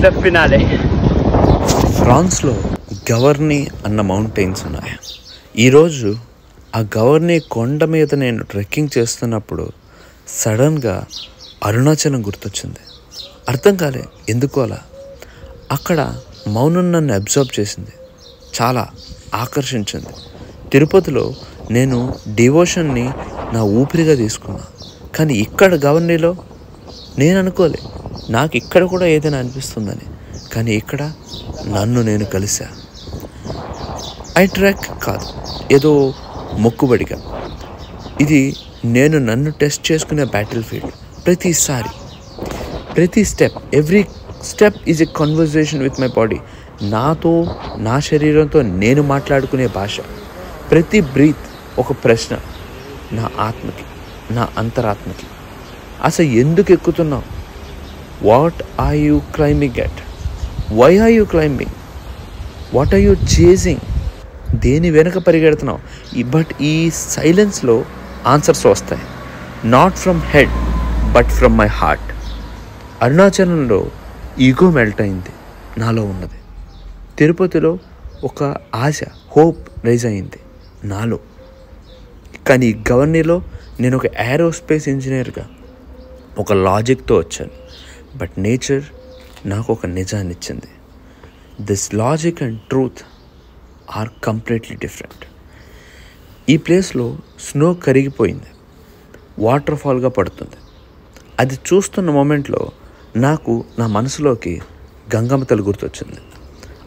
the finale. ఫ్రాన్స్లో గవర్నీ అన్న mountains ఉన్నాయి. ఈరోజు ఆ గవర్నీ కొండ మీద నేను ట్రెక్కింగ్ చేస్తున్నప్పుడు సడన్గా అరుణాచలం గుర్తొచ్చింది. అర్థం కాలే ఎందుకు అలా. అక్కడ మౌనం నన్ను అబ్జర్వ్ చేసింది, చాలా ఆకర్షించింది. తిరుపతిలో నేను డివోషన్ని నా ఊపిరిగా తీసుకున్నా, కానీ ఇక్కడ గవర్నీలో నేను అనుకోలే నాకు ఇక్కడ కూడా ఏదైనా అనిపిస్తుందని. కానీ ఇక్కడ నన్ను నేను కలిసా. ఐ ట్రాక్ కాదు, ఏదో మొక్కుబడిగా. ఇది నేను నన్ను టెస్ట్ చేసుకునే బ్యాటిల్ ఫీల్డ్. ప్రతి step, every step is a conversation with my body. నాతో, నా శరీరంతో నేను మాట్లాడుకునే భాష. ప్రతి బ్రీత్ ఒక ప్రశ్న నా ఆత్మకి, నా అంతరాత్మకి. అసలు ఎందుకు ఎక్కుతున్నావు? What are you climbing at? Why are you climbing? What are you chasing? దేని వెనక పరిగెడుతున్నావు? బట్ ఈ సైలెన్స్లో ఆన్సర్స్ వస్తాయి. Not from head but from my heart. అరుణాచలంలో ఈగో మెల్ట్ అయింది నాలో ఉన్నది. తిరుపతిలో ఒక ఆశ, హోప్ రైజ్ అయింది నాలో. కానీ గవర్నీలో నేను ఒక ఏరోస్పేస్ ఇంజనీర్గా ఒక లాజిక్తో వచ్చాను. బట్ నేచర్ నాకు ఒక నిజాన్ని ఇచ్చింది. This logic and truth or completely different. ఈ ప్లేస్లో స్నో కరిగిపోయింది, వాటర్ ఫాల్గా పడుతుంది. అది చూస్తున్న మూమెంట్లో నాకు నా మనసులోకి గంగమ్మ తల్లి గుర్తొచ్చింది.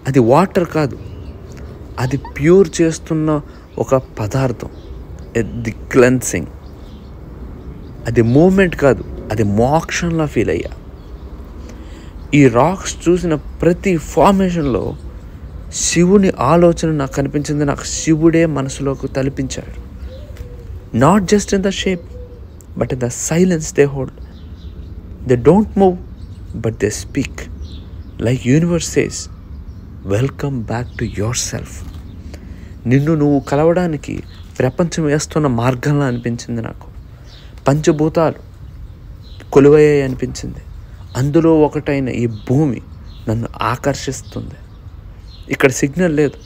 అది వాటర్ కాదు, అది ప్యూర్ చేస్తున్న ఒక పదార్థం, ది క్లెన్సింగ్. అది మూమెంట్ కాదు, అది మోక్షంలా ఫీల్ అయ్యా. ఈ రాక్స్ చూసిన ప్రతి ఫార్మేషన్లో శివుని ఆలోచన నాకు కనిపించింది. నాకు శివుడే మనసులోకి తలపించాడు. Not just in the shape but in the silence they hold. They don't move but they speak. Like universe says, welcome back to your self. నిన్ను నువ్వు కలవడానికి ప్రపంచం వేస్తున్న మార్గంలా అనిపించింది నాకు. పంచభూతాలు కొలువయ్యాయి అనిపించింది. అందులో ఒకటైన ఈ భూమి నన్ను ఆకర్షిస్తుంది. ఇక్కడ సిగ్నల్ లేదు,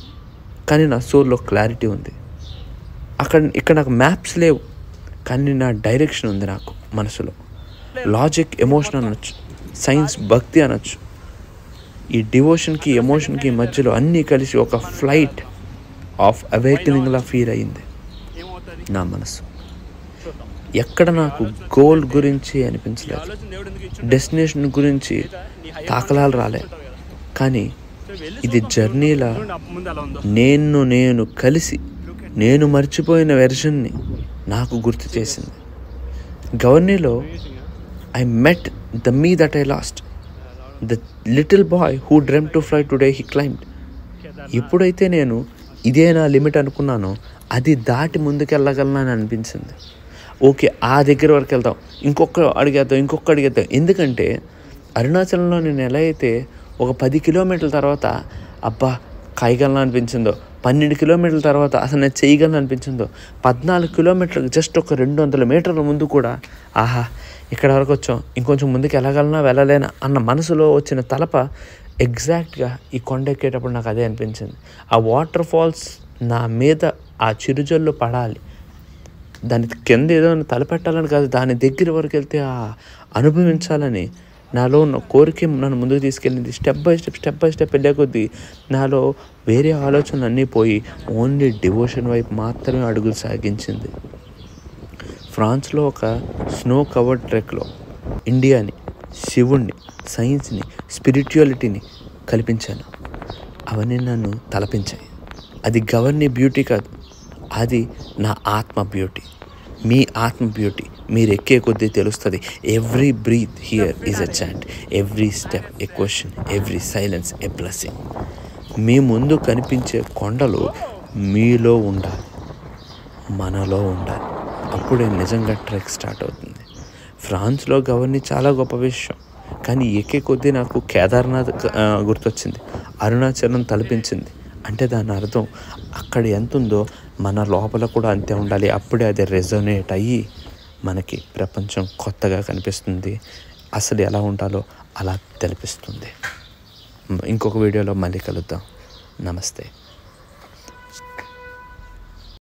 కానీ నా సోల్లో క్లారిటీ ఉంది. ఇక్కడ నాకు మ్యాప్స్ లేవు, కానీ నా డైరెక్షన్ ఉంది నాకు మనసులో. లాజిక్ ఎమోషన్ అనొచ్చు, సైన్స్ భక్తి అనొచ్చు. ఈ డివోషన్కి ఎమోషన్కి మధ్యలో అన్నీ కలిసి ఒక ఫ్లైట్ ఆఫ్ అవేకనింగ్లా ఫీల్ అయ్యింది నా మనసు. ఎక్కడ నాకు గోల్ గురించి అనిపించలేదు, డెస్టినేషన్ గురించి తాకలాలు రాలే. కానీ ఇది జర్నీలా నేను కలిసి నేను మర్చిపోయిన వెర్షన్ని నాకు గుర్తు చేసింది. గవర్నీలో I met the me that I lost. The little boy who dreamed to fly today he climbed. ఎప్పుడైతే నేను ఇదే నా లిమిట్ అనుకున్నానో అది దాటి ముందుకెళ్ళగలనని అనిపించింది. ఓకే, ఆ దగ్గర వరకు వెళ్తాం, ఇంకొక అడిగేద్దాం. ఎందుకంటే అరుణాచలంలో నేను ఎలా అయితే ఒక 10 కిలోమీటర్ల తర్వాత అబ్బా కాయగలను అనిపించిందో, 12 కిలోమీటర్ల తర్వాత అసలు నేను చేయగలను అనిపించిందో, 14 కిలోమీటర్లకు జస్ట్ ఒక 200 మీటర్ల ముందు కూడా ఆహా ఇక్కడ వరకు వచ్చాం, ఇంకొంచెం ముందుకు వెళ్ళలేనా అన్న మనసులో వచ్చిన తలప ఎగ్జాక్ట్గా ఈ కొండ ఎక్కేటప్పుడు నాకు అదే అనిపించింది. ఆ వాటర్ ఫాల్స్ నా మీద ఆ చిరుజల్లు పడాలి, దాని కింద ఏదో తలపెట్టాలని కాదు, దాని దగ్గర వరకు వెళ్తే ఆ అనుభవించాలని నాలో ఉన్న కోరిక నన్ను ముందుకు తీసుకెళ్ళింది. స్టెప్ బై స్టెప్ వెళ్ళే కొద్దీ నాలో వేరే ఆలోచనలు అన్నీ పోయి ఓన్లీ డివోషన్ వైపు మాత్రమే అడుగులు సాగించింది. ఫ్రాన్స్లో ఒక స్నో కవర్డ్ ట్రెక్లో ఇండియాని, శివుణ్ణి, సైన్స్ని, స్పిరిచువాలిటీని కల్పించాను. అవన్నీ నన్ను తలపించాయి. అది గవర్నీ బ్యూటీ కాదు, అది నా ఆత్మ బ్యూటీ, మీ ఆత్మ బ్యూటీ. మీరు ఎక్కే కొద్దీ తెలుస్తుంది. Every breath here is a chant, every step a question, every silence a blessing. మీ ముందు కనిపించే కొండలు మీలో ఉండాలి, మనలో ఉండాలి. అప్పుడే నిజంగా ట్రెక్ స్టార్ట్ అవుతుంది. ఫ్రాన్స్లో గవర్నీ చాలా గొప్ప విషయం, కానీ ఎక్కే కొద్దీ నాకు కేదార్నాథ్ గుర్తొచ్చింది, అరుణాచలం తలపించింది. అంటే దాని అర్థం అక్కడ ఎంత ఉందో మన లోపల కూడా అంతే ఉండాలి. అప్పుడే అది రెజొనేట్ అయ్యి మనకి ప్రపంచం కొత్తగా కనిపిస్తుంది, అసలు ఎలా ఉండాలో అలా తెలిపిస్తుంది. ఇంకొక వీడియోలో మళ్ళీ కలుద్దాం. నమస్తే.